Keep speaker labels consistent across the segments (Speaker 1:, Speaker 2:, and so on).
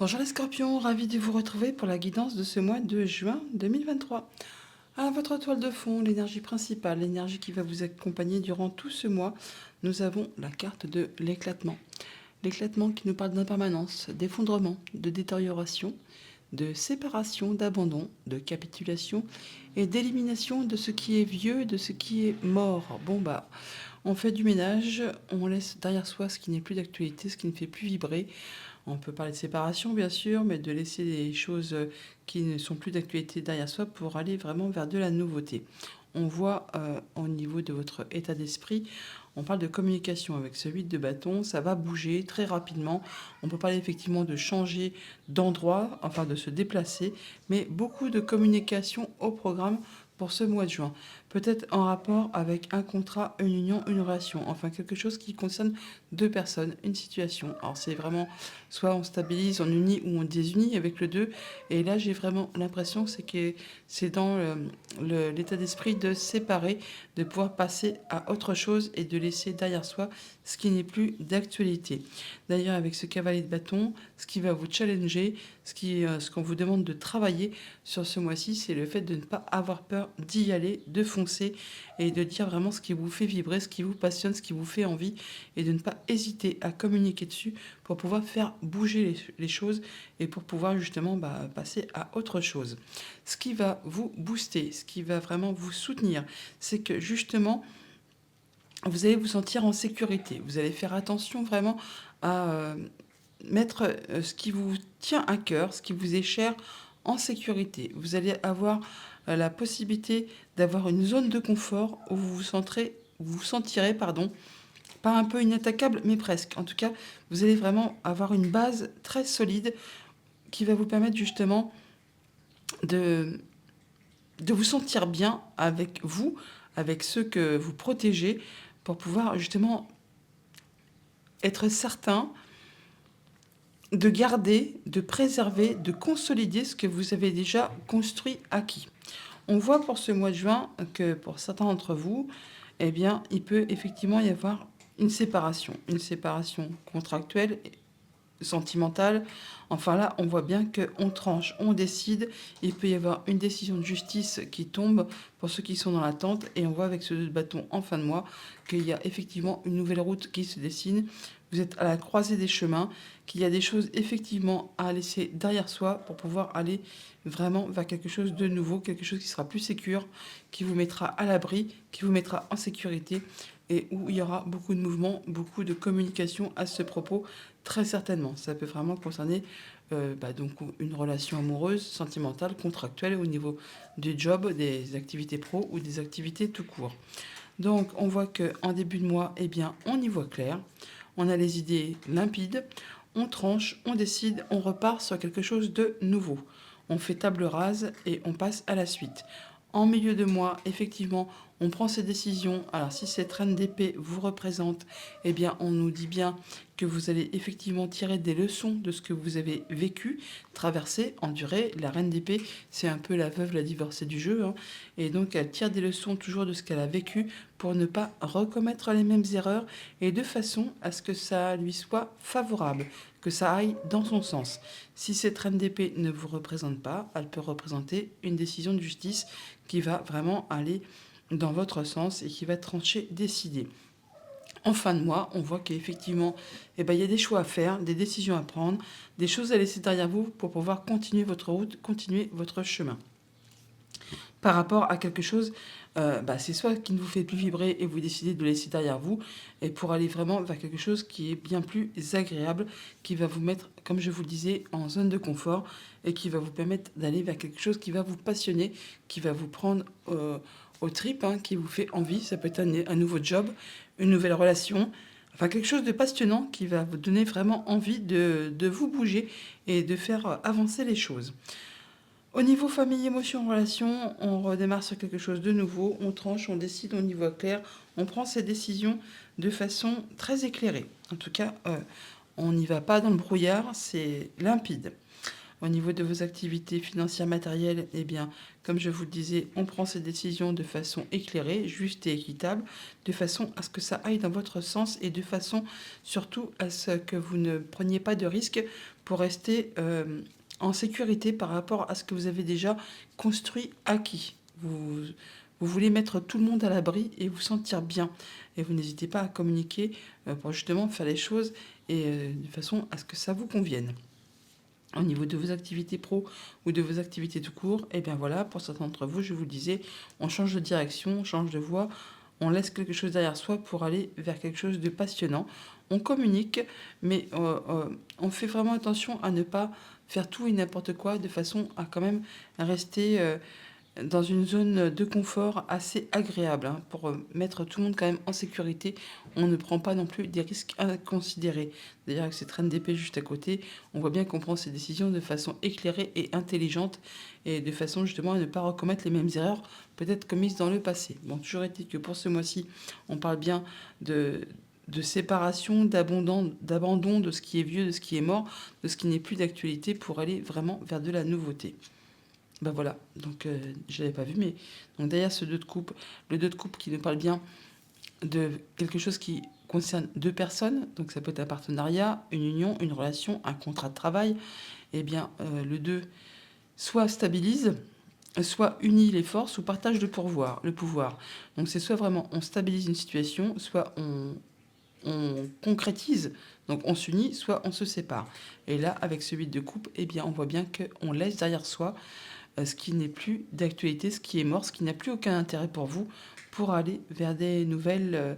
Speaker 1: Bonjour les scorpions, ravi de vous retrouver pour la guidance de ce mois de juin 2023. À votre toile de fond, l'énergie principale, l'énergie qui va vous accompagner durant tout ce mois, nous avons la carte de l'éclatement. L'éclatement qui nous parle d'impermanence, d'effondrement, de détérioration, de séparation, d'abandon, de capitulation et d'élimination de ce qui est vieux, de ce qui est mort. On fait du ménage, on laisse derrière soi ce qui n'est plus d'actualité, ce qui ne fait plus vibrer. On peut parler de séparation, bien sûr, mais de laisser des choses qui ne sont plus d'actualité derrière soi pour aller vraiment vers de la nouveauté. On voit au niveau de votre état d'esprit, on parle de communication avec ce 8 de bâton, ça va bouger très rapidement. On peut parler effectivement de changer d'endroit, enfin de se déplacer, mais beaucoup de communication au programme pour ce mois de juin. Peut-être en rapport avec un contrat, une union, une relation, enfin quelque chose qui concerne deux personnes, une situation. Alors c'est vraiment soit on stabilise, on unit ou on désunit avec le 2. Et là j'ai vraiment l'impression que c'est dans l'état d'esprit de séparer, de pouvoir passer à autre chose et de laisser derrière soi ce qui n'est plus d'actualité. D'ailleurs, avec ce cavalier de bâton, ce qui va vous challenger, ce qu'on vous demande de travailler sur ce mois-ci, c'est le fait de ne pas avoir peur d'y aller, de foncer et de dire vraiment ce qui vous fait vibrer, ce qui vous passionne, ce qui vous fait envie et de ne pas hésiter à communiquer dessus pour pouvoir faire bouger les choses et pour pouvoir justement passer à autre chose. Ce qui va vous booster, ce qui va vraiment vous soutenir, c'est que justement, vous allez vous sentir en sécurité. Vous allez faire attention vraiment à mettre ce qui vous tient à cœur, ce qui vous est cher, en sécurité. Vous allez avoir la possibilité d'avoir une zone de confort où vous vous sentirez, pardon, pas un peu inattaquable, mais presque. En tout cas, vous allez vraiment avoir une base très solide qui va vous permettre justement de, de vous sentir bien avec vous, avec ceux que vous protégez, pour pouvoir justement être certain de garder, de préserver, de consolider ce que vous avez déjà construit, acquis. On voit pour ce mois de juin que pour certains d'entre vous, eh bien, il peut effectivement y avoir une séparation contractuelle, sentimentale. Enfin là, on voit bien qu'on tranche, on décide. Il peut y avoir une décision de justice qui tombe pour ceux qui sont dans l'attente. Et on voit avec ce bâton en fin de mois qu'il y a effectivement une nouvelle route qui se dessine. Vous êtes à la croisée des chemins, qu'il y a des choses effectivement à laisser derrière soi pour pouvoir aller vraiment vers quelque chose de nouveau, quelque chose qui sera plus sécure, qui vous mettra à l'abri, qui vous mettra en sécurité et où il y aura beaucoup de mouvements, beaucoup de communication à ce propos, très certainement. Ça peut vraiment concerner donc une relation amoureuse, sentimentale, contractuelle au niveau du job, des activités pro ou des activités tout court. Donc on voit qu'en début de mois, eh bien, on y voit clair, on a les idées limpides, on tranche, on décide, on repart sur quelque chose de nouveau. On fait table rase et on passe à la suite. En milieu de mois, effectivement, on prend ses décisions. Alors si cette reine d'épée vous représente, eh bien on nous dit bien que vous allez effectivement tirer des leçons de ce que vous avez vécu, traversé, enduré. La reine d'épée, c'est un peu la veuve, la divorcée du jeu, hein. Et donc elle tire des leçons toujours de ce qu'elle a vécu pour ne pas recommettre les mêmes erreurs et de façon à ce que ça lui soit favorable, que ça aille dans son sens. Si cette reine d'épée ne vous représente pas, elle peut représenter une décision de justice qui va vraiment aller dans votre sens et qui va trancher, décider. En fin de mois, on voit qu'effectivement, il y a des choix à faire, des décisions à prendre, des choses à laisser derrière vous pour pouvoir continuer votre route, continuer votre chemin. Par rapport à quelque chose, c'est soit qui ne vous fait plus vibrer et vous décidez de le laisser derrière vous, et pour aller vraiment vers quelque chose qui est bien plus agréable, qui va vous mettre, comme je vous le disais, en zone de confort, et qui va vous permettre d'aller vers quelque chose qui va vous passionner, qui va vous prendre aux tripes, hein, qui vous fait envie. Ça peut être un nouveau job, une nouvelle relation, enfin quelque chose de passionnant qui va vous donner vraiment envie de vous bouger et de faire avancer les choses. Au niveau famille, émotion, relation, on redémarre sur quelque chose de nouveau, on tranche, on décide, on y voit clair, on prend ses décisions de façon très éclairée. En tout cas, on n'y va pas dans le brouillard, c'est limpide. Au niveau de vos activités financières matérielles, eh bien, comme je vous le disais, on prend ces décisions de façon éclairée, juste et équitable, de façon à ce que ça aille dans votre sens et de façon surtout à ce que vous ne preniez pas de risques pour rester en sécurité par rapport à ce que vous avez déjà construit, acquis. Vous voulez mettre tout le monde à l'abri et vous sentir bien. Et vous n'hésitez pas à communiquer pour justement faire les choses et de façon à ce que ça vous convienne. Au niveau de vos activités pro ou de vos activités tout court, et bien voilà, pour certains d'entre vous, je vous le disais, on change de direction, on change de voie, on laisse quelque chose derrière soi pour aller vers quelque chose de passionnant. On communique, mais on fait vraiment attention à ne pas faire tout et n'importe quoi de façon à quand même rester dans une zone de confort assez agréable, hein, pour mettre tout le monde quand même en sécurité. On ne prend pas non plus des risques inconsidérés. D'ailleurs, avec cette reine d'épée juste à côté, on voit bien qu'on prend ses décisions de façon éclairée et intelligente et de façon justement à ne pas recommettre les mêmes erreurs peut-être commises dans le passé. Bon, toujours est-il que pour ce mois-ci, on parle bien de séparation, d'abandon de ce qui est vieux, de ce qui est mort, de ce qui n'est plus d'actualité pour aller vraiment vers de la nouveauté. Ben voilà, donc je l'avais pas vu, mais donc derrière ce 2 de coupe, le 2 de coupe qui nous parle bien de quelque chose qui concerne deux personnes, donc ça peut être un partenariat, une union, une relation, un contrat de travail, eh bien le 2 soit stabilise, soit unit les forces ou partage le pouvoir. Donc c'est soit vraiment on stabilise une situation, soit on concrétise, donc on s'unit, soit on se sépare. Et là, avec ce 8 de coupe, eh bien on voit bien qu'on laisse derrière soi ce qui n'est plus d'actualité, ce qui est mort, ce qui n'a plus aucun intérêt pour vous, pour aller vers des nouvelles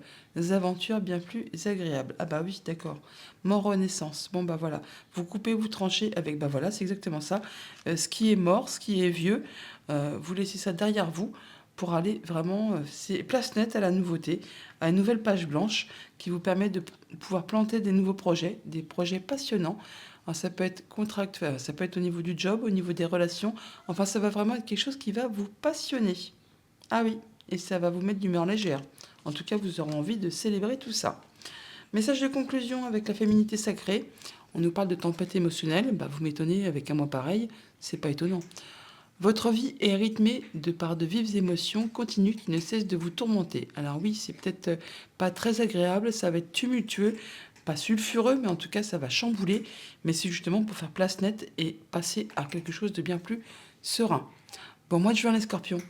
Speaker 1: aventures bien plus agréables. Ah bah oui, d'accord. Mort renaissance. Bon bah voilà. Vous coupez, vous tranchez avec, bah voilà, c'est exactement ça. Ce qui est mort, ce qui est vieux, vous laissez ça derrière vous pour aller vraiment, c'est place nette à la nouveauté, à une nouvelle page blanche qui vous permet de pouvoir planter des nouveaux projets, des projets passionnants. Alors, ça peut être contractuel, ça peut être au niveau du job, au niveau des relations. Enfin, ça va vraiment être quelque chose qui va vous passionner. Ah oui, et ça va vous mettre d'humeur légère. En tout cas, vous aurez envie de célébrer tout ça. Message de conclusion avec la féminité sacrée. On nous parle de tempête émotionnelle. Bah, vous m'étonnez avec un mois pareil, c'est pas étonnant. Votre vie est rythmée par de vives émotions continues qui ne cessent de vous tourmenter. Alors oui, c'est peut-être pas très agréable, ça va être tumultueux, pas sulfureux, mais en tout cas ça va chambouler. Mais c'est justement pour faire place nette et passer à quelque chose de bien plus serein. Bon mois de juin les scorpions.